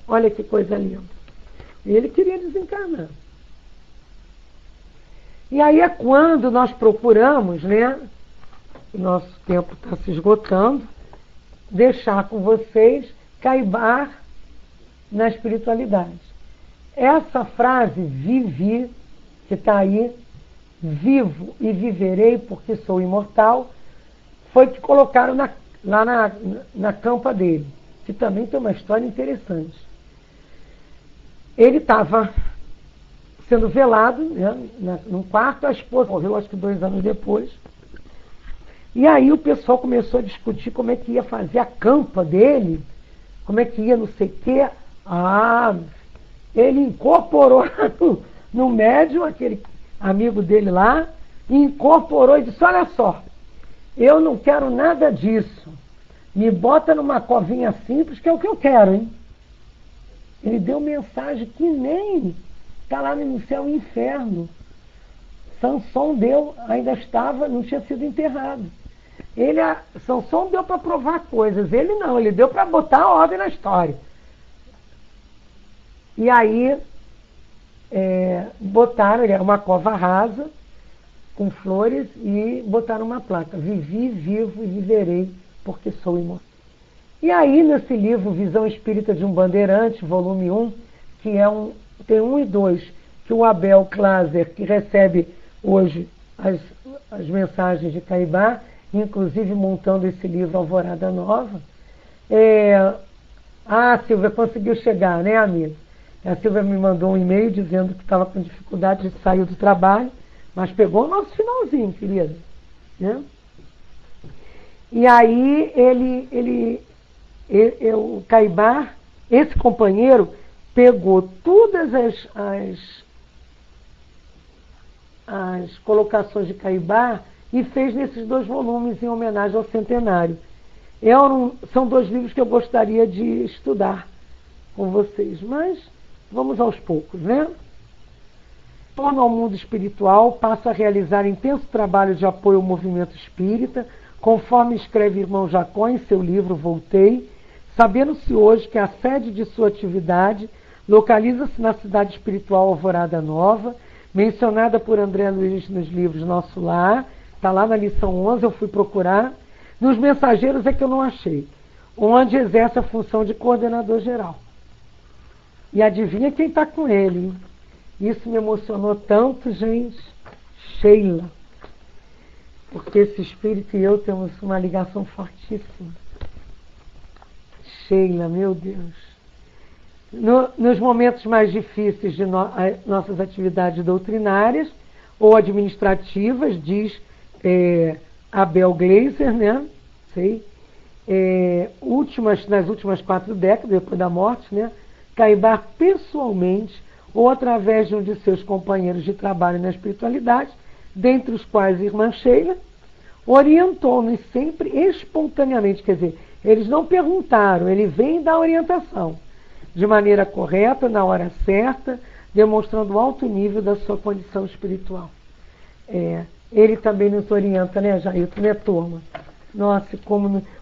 Olha que coisa linda. Ele queria desencarnar. E aí é quando nós procuramos, né? O nosso tempo está se esgotando, deixar com vocês Caibar na espiritualidade. Essa frase, vivi, que está aí, vivo e viverei porque sou imortal, foi que colocaram lá na campa dele, que também tem uma história interessante. Ele estava sendo velado, né, num quarto, a esposa morreu acho que 2 anos depois. E aí o pessoal começou a discutir como é que ia fazer a campa dele, como é que ia não sei o quê. Ele incorporou no médium, aquele amigo dele lá, e incorporou e disse, olha só, eu não quero nada disso. Me bota numa covinha simples, que é o que eu quero, hein? Ele deu mensagem que nem está lá no céu e inferno. Sansão não tinha sido enterrado. Sansão deu para provar coisas, ele não, ele deu para botar a ordem na história. E aí botaram, era uma cova rasa, com flores, e botaram uma placa, vivi, vivo e viverei, porque sou imortal. E aí, nesse livro, Visão Espírita de um Bandeirante, volume 1, que tem 1 e 2, que o Abel Glaser, que recebe hoje as mensagens de Caibar, inclusive montando esse livro Alvorada Nova. A Silvia conseguiu chegar, né, amiga? A Silvia me mandou um e-mail dizendo que estava com dificuldade de sair do trabalho, mas pegou o nosso finalzinho, querida. Né? E aí o Caibar, esse companheiro, pegou todas as colocações de Caibar e fez nesses 2 volumes em homenagem ao centenário. São 2 livros que eu gostaria de estudar com vocês, mas vamos aos poucos, né? Torna ao mundo espiritual, passa a realizar intenso trabalho de apoio ao movimento espírita, conforme escreve irmão Jacó em seu livro Voltei, sabendo-se hoje que a sede de sua atividade localiza-se na cidade espiritual Alvorada Nova, mencionada por André Luiz nos livros Nosso Lar, está lá na lição 11, eu fui procurar. Nos Mensageiros é que eu não achei, onde exerce a função de coordenador geral. E adivinha quem está com ele, hein? Isso me emocionou tanto, gente. Sheila. Porque esse espírito e eu temos uma ligação fortíssima. Sheila, meu Deus. Nos momentos mais difíceis de nossas atividades doutrinárias ou administrativas, diz Abel Glaser, né? Nas últimas 4 décadas, depois da morte, né? Caibar pessoalmente ou através de um de seus companheiros de trabalho na espiritualidade, dentre os quais a irmã Sheila, orientou-nos sempre espontaneamente, quer dizer, eles não perguntaram, ele vem dar orientação, de maneira correta, na hora certa, demonstrando o alto nível da sua condição espiritual. Ele também nos orienta, né, Jailton, né, turma? Nossa,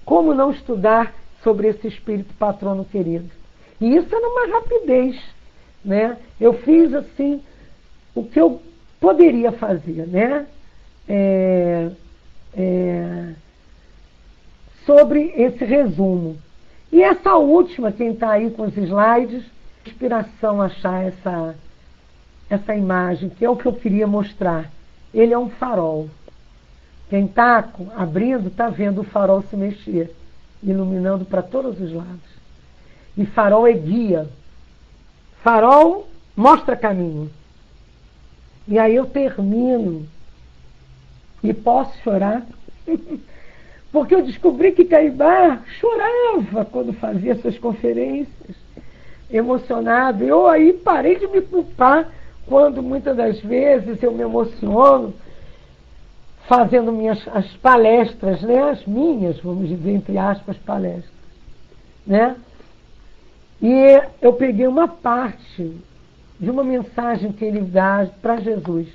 como não estudar sobre esse espírito patrono querido? E isso é numa rapidez, né? Eu fiz, assim, o que eu poderia fazer, né? Sobre esse resumo. E essa última, quem está aí com os slides, inspiração achar essa imagem, que é o que eu queria mostrar. Ele é um farol. Quem está abrindo está vendo o farol se mexer, iluminando para todos os lados. E farol é guia. Farol mostra caminho. E aí eu termino e posso chorar, porque eu descobri que Caibar chorava quando fazia suas conferências, emocionado. Eu aí parei de me culpar quando muitas das vezes eu me emociono fazendo as palestras, né? As minhas, vamos dizer, entre aspas, palestras, né? E eu peguei uma parte de uma mensagem que ele dá para Jesus,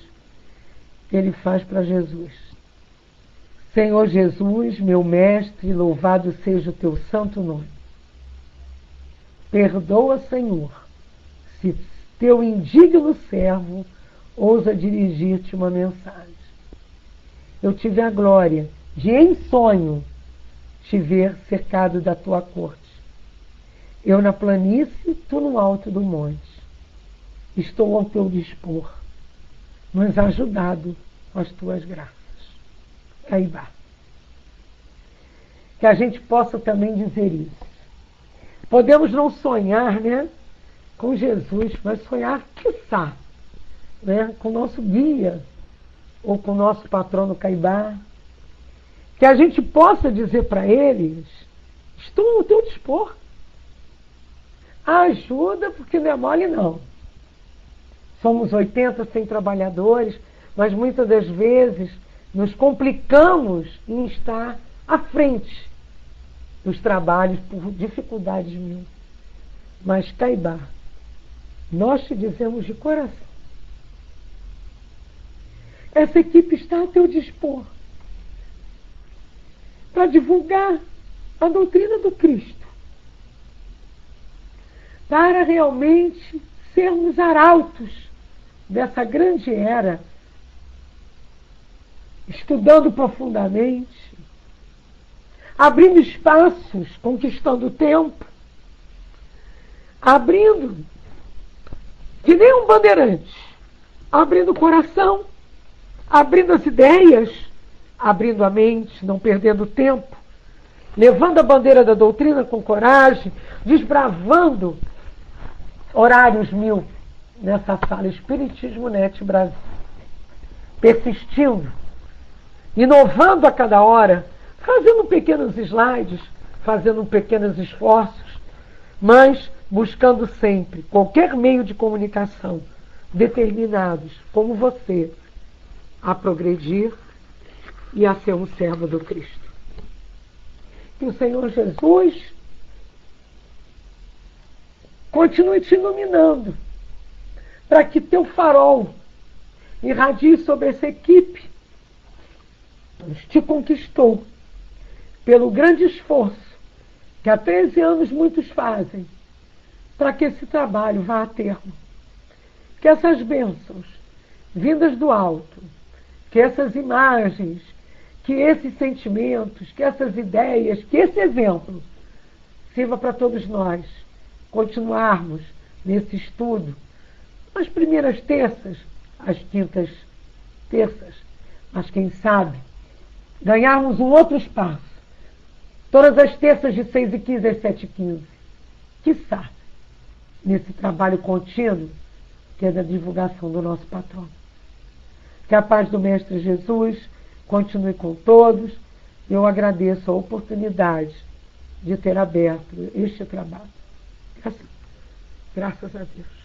que ele faz para Jesus. Senhor Jesus, meu mestre, louvado seja o teu santo nome. Perdoa, Senhor, se teu indigno servo ousa dirigir-te uma mensagem. Eu tive a glória de, em sonho, te ver cercado da tua corte. Eu na planície, tu no alto do monte. Estou ao teu dispor, mas ajudado às tuas graças. Caibá. Que a gente possa também dizer isso. Podemos não sonhar, né, com Jesus, mas sonhar, quiçá, né, com o nosso guia, ou com o nosso patrono Caibá. Que a gente possa dizer para eles, estou ao teu dispor. Ajuda, porque não é mole não. Somos 80, 100 trabalhadores, mas muitas das vezes nos complicamos em estar à frente dos trabalhos por dificuldades mil. Mas, Caibá, nós te dizemos de coração, essa equipe está a teu dispor para divulgar a doutrina do Cristo, para realmente sermos arautos dessa grande era, estudando profundamente, abrindo espaços, conquistando o tempo, abrindo, que nem um bandeirante, abrindo o coração, abrindo as ideias, abrindo a mente, não perdendo tempo, levando a bandeira da doutrina com coragem, desbravando horários mil nessa sala Espiritismo Net Brasil, persistindo, inovando a cada hora, fazendo pequenos slides, fazendo pequenos esforços, mas buscando sempre qualquer meio de comunicação, determinados, como você, a progredir e a ser um servo do Cristo. Que o Senhor Jesus continue te iluminando, para que teu farol irradie sobre essa equipe, te conquistou pelo grande esforço que há 13 anos muitos fazem para que esse trabalho vá a termo. Que essas bênçãos vindas do alto, que essas imagens, que esses sentimentos, que essas ideias, que esse exemplo sirva para todos nós continuarmos nesse estudo, as primeiras terças, as quintas terças, mas quem sabe ganharmos um outro espaço, todas as terças de 6h15 às 7h15, quiçá, nesse trabalho contínuo que é da divulgação do nosso patrono. Que a paz do Mestre Jesus continue com todos. Eu agradeço a oportunidade de ter aberto este trabalho. Graças a Deus.